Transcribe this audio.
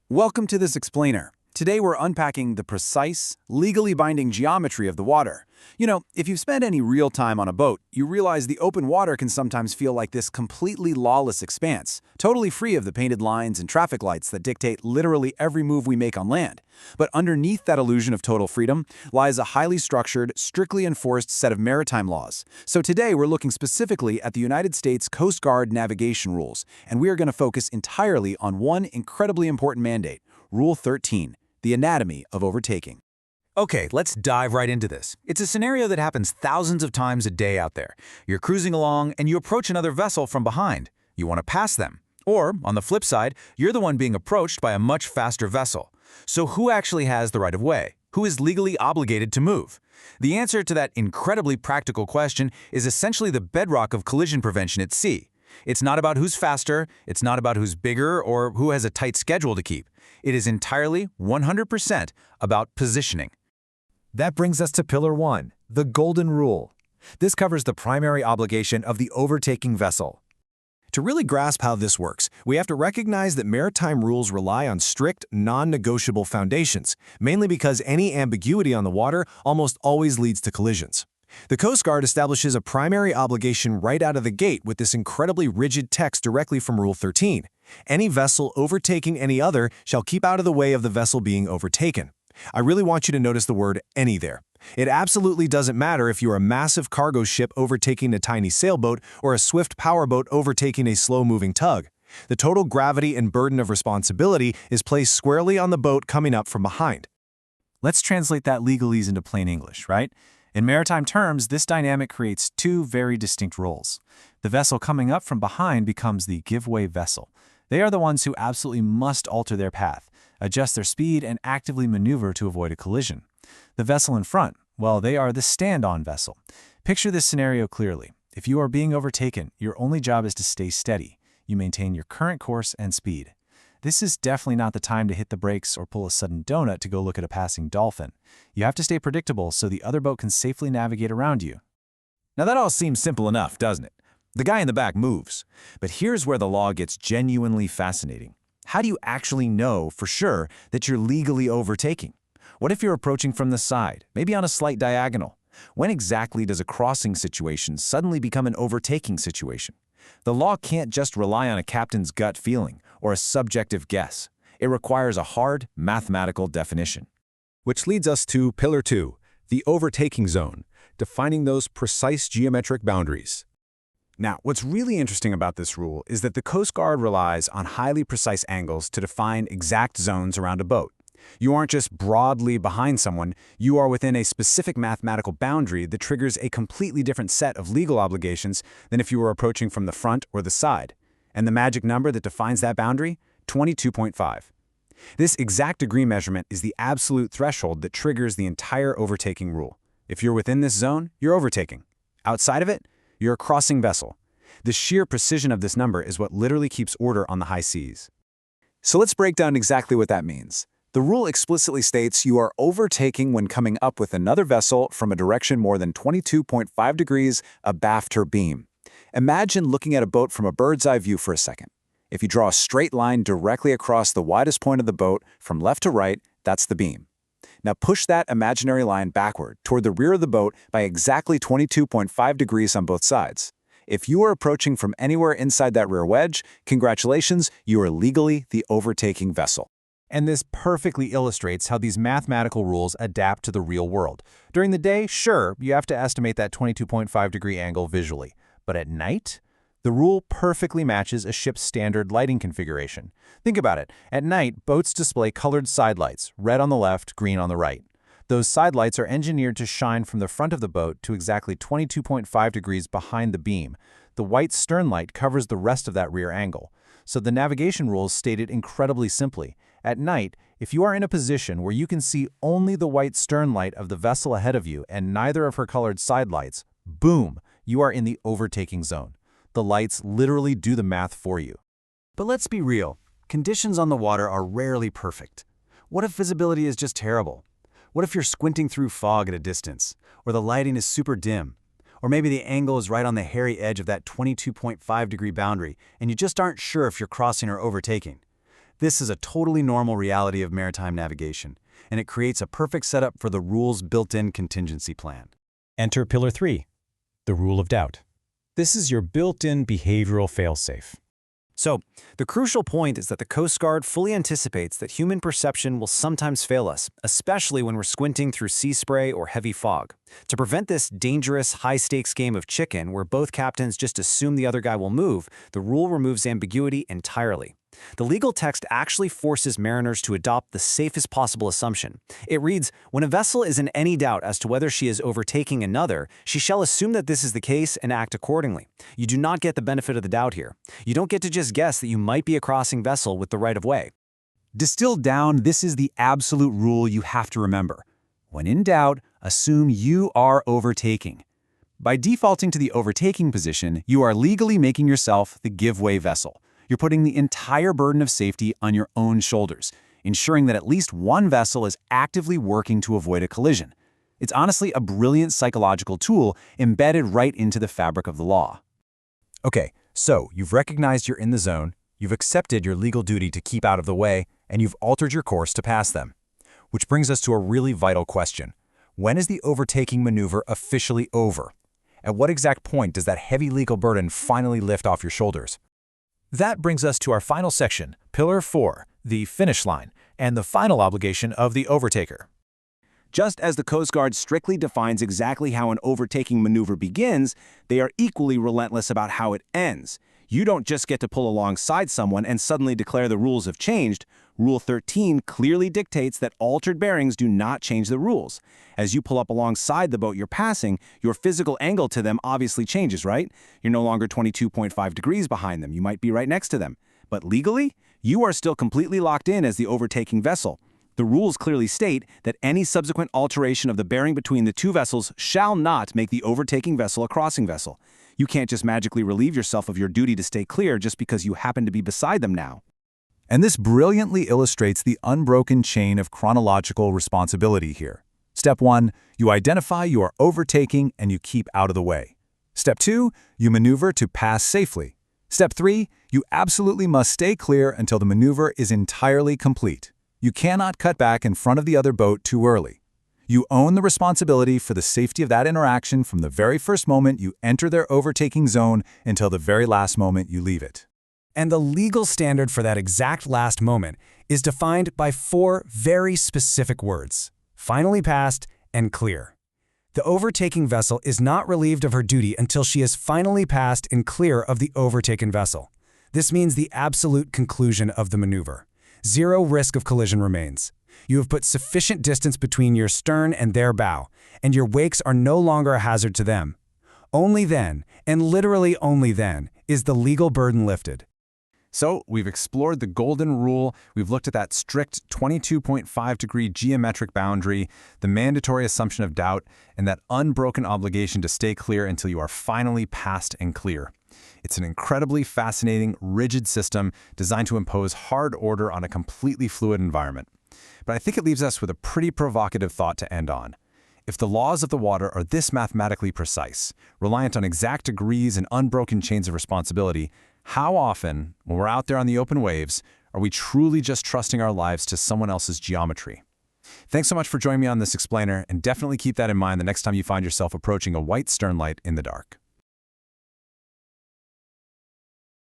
Welcome to this explainer. Today we're unpacking the precise, legally binding geometry of the water. If you've spent any real time on a boat, you realize the open water can sometimes feel like this completely lawless expanse, totally free of the painted lines and traffic lights that dictate literally every move we make on land. But underneath that illusion of total freedom lies a highly structured, strictly enforced set of maritime laws. So today we're looking specifically at the United States Coast Guard navigation rules, and we are going to focus entirely on one incredibly important mandate, Rule 13. The anatomy of overtaking. Okay, let's dive right into this. It's a scenario that happens thousands of times a day out there. You're cruising along and you approach another vessel from behind. You want to pass them. Or, on the flip side, you're the one being approached by a much faster vessel. So who actually has the right of way? Who is legally obligated to move? The answer to that incredibly practical question is essentially the bedrock of collision prevention at sea. It's not about who's faster, it's not about who's bigger, or who has a tight schedule to keep. It is entirely, 100%, about positioning. That brings us to Pillar 1, the Golden Rule. This covers the primary obligation of the overtaking vessel. To really grasp how this works, we have to recognize that maritime rules rely on strict, non-negotiable foundations, mainly because any ambiguity on the water almost always leads to collisions. The Coast Guard establishes a primary obligation right out of the gate with this incredibly rigid text directly from Rule 13. Any vessel overtaking any other shall keep out of the way of the vessel being overtaken. I really want you to notice the word any there. It absolutely doesn't matter if you're a massive cargo ship overtaking a tiny sailboat or a swift powerboat overtaking a slow-moving tug. The total gravity and burden of responsibility is placed squarely on the boat coming up from behind. Let's translate that legalese into plain English, right? In maritime terms, this dynamic creates two very distinct roles. The vessel coming up from behind becomes the give-way vessel. They are the ones who absolutely must alter their path, adjust their speed, and actively maneuver to avoid a collision. The vessel in front, well, they are the stand-on vessel. Picture this scenario clearly. If you are being overtaken, your only job is to stay steady. You maintain your current course and speed. This is definitely not the time to hit the brakes or pull a sudden donut to go look at a passing dolphin. You have to stay predictable so the other boat can safely navigate around you. Now that all seems simple enough, doesn't it? The guy in the back moves. But here's where the law gets genuinely fascinating. How do you actually know for sure that you're legally overtaking? What if you're approaching from the side, maybe on a slight diagonal? When exactly does a crossing situation suddenly become an overtaking situation? The law can't just rely on a captain's gut feeling or a subjective guess. It requires a hard, mathematical definition. Which leads us to Pillar 2, the overtaking zone, defining those precise geometric boundaries. Now, what's really interesting about this rule is that the Coast Guard relies on highly precise angles to define exact zones around a boat. You aren't just broadly behind someone, you are within a specific mathematical boundary that triggers a completely different set of legal obligations than if you were approaching from the front or the side. And the magic number that defines that boundary? 22.5. This exact degree measurement is the absolute threshold that triggers the entire overtaking rule. If you're within this zone, you're overtaking. Outside of it, you're a crossing vessel. The sheer precision of this number is what literally keeps order on the high seas. So let's break down exactly what that means. The rule explicitly states you are overtaking when coming up with another vessel from a direction more than 22.5 degrees abaft her beam. Imagine looking at a boat from a bird's eye view for a second. If you draw a straight line directly across the widest point of the boat from left to right, that's the beam. Now push that imaginary line backward toward the rear of the boat by exactly 22.5 degrees on both sides. If you are approaching from anywhere inside that rear wedge, congratulations, you are legally the overtaking vessel. And this perfectly illustrates how these mathematical rules adapt to the real world. During the day, sure, you have to estimate that 22.5-degree angle visually. But at night, the rule perfectly matches a ship's standard lighting configuration. Think about it. At night, boats display colored sidelights, red on the left, green on the right. Those sidelights are engineered to shine from the front of the boat to exactly 22.5 degrees behind the beam. The white sternlight covers the rest of that rear angle. So the navigation rules state it incredibly simply. At night, if you are in a position where you can see only the white sternlight of the vessel ahead of you and neither of her colored sidelights, boom, you are in the overtaking zone. The lights literally do the math for you. But let's be real. Conditions on the water are rarely perfect. What if visibility is just terrible? What if you're squinting through fog at a distance? Or the lighting is super dim? Or maybe the angle is right on the hairy edge of that 22.5-degree boundary, and you just aren't sure if you're crossing or overtaking. This is a totally normal reality of maritime navigation, and it creates a perfect setup for the rule's built-in contingency plan. Enter Pillar 3, the rule of doubt. This is your built-in behavioral failsafe. So, the crucial point is that the Coast Guard fully anticipates that human perception will sometimes fail us, especially when we're squinting through sea spray or heavy fog. To prevent this dangerous, high-stakes game of chicken where both captains just assume the other guy will move, the rule removes ambiguity entirely. The legal text actually forces mariners to adopt the safest possible assumption. It reads, when a vessel is in any doubt as to whether she is overtaking another, she shall assume that this is the case and act accordingly. You do not get the benefit of the doubt here. You don't get to just guess that you might be a crossing vessel with the right of way. Distilled down, this is the absolute rule you have to remember. When in doubt, assume you are overtaking. By defaulting to the overtaking position, you are legally making yourself the give-way vessel. You're putting the entire burden of safety on your own shoulders, ensuring that at least one vessel is actively working to avoid a collision. It's honestly a brilliant psychological tool embedded right into the fabric of the law. Okay, so you've recognized you're in the zone, you've accepted your legal duty to keep out of the way, and you've altered your course to pass them. Which brings us to a really vital question. When is the overtaking maneuver officially over? At what exact point does that heavy legal burden finally lift off your shoulders? That brings us to our final section, Pillar 4, the finish line, and the final obligation of the overtaker. Just as the Coast Guard strictly defines exactly how an overtaking maneuver begins, they are equally relentless about how it ends. You don't just get to pull alongside someone and suddenly declare the rules have changed. Rule 13 clearly dictates that altered bearings do not change the rules. As you pull up alongside the boat you're passing, your physical angle to them obviously changes, right? You're no longer 22.5 degrees behind them. You might be right next to them. But legally, you are still completely locked in as the overtaking vessel. The rules clearly state that any subsequent alteration of the bearing between the two vessels shall not make the overtaking vessel a crossing vessel. You can't just magically relieve yourself of your duty to stay clear just because you happen to be beside them now. And this brilliantly illustrates the unbroken chain of chronological responsibility here. Step 1, you identify you are overtaking and you keep out of the way. Step 2, you maneuver to pass safely. Step 3, you absolutely must stay clear until the maneuver is entirely complete. You cannot cut back in front of the other boat too early. You own the responsibility for the safety of that interaction from the very first moment you enter their overtaking zone until the very last moment you leave it. And the legal standard for that exact last moment is defined by 4 very specific words: finally passed and clear. The overtaking vessel is not relieved of her duty until she is finally passed and clear of the overtaken vessel. This means the absolute conclusion of the maneuver. Zero risk of collision remains. You have put sufficient distance between your stern and their bow, and your wakes are no longer a hazard to them. Only then, and literally only then, is the legal burden lifted. So, we've explored the golden rule, we've looked at that strict 22.5-degree geometric boundary, the mandatory assumption of doubt, and that unbroken obligation to stay clear until you are finally passed and clear. It's an incredibly fascinating, rigid system designed to impose hard order on a completely fluid environment. But I think it leaves us with a pretty provocative thought to end on. If the laws of the water are this mathematically precise, reliant on exact degrees and unbroken chains of responsibility, how often, when we're out there on the open waves, are we truly just trusting our lives to someone else's geometry? Thanks so much for joining me on this explainer, and definitely keep that in mind the next time you find yourself approaching a white sternlight in the dark.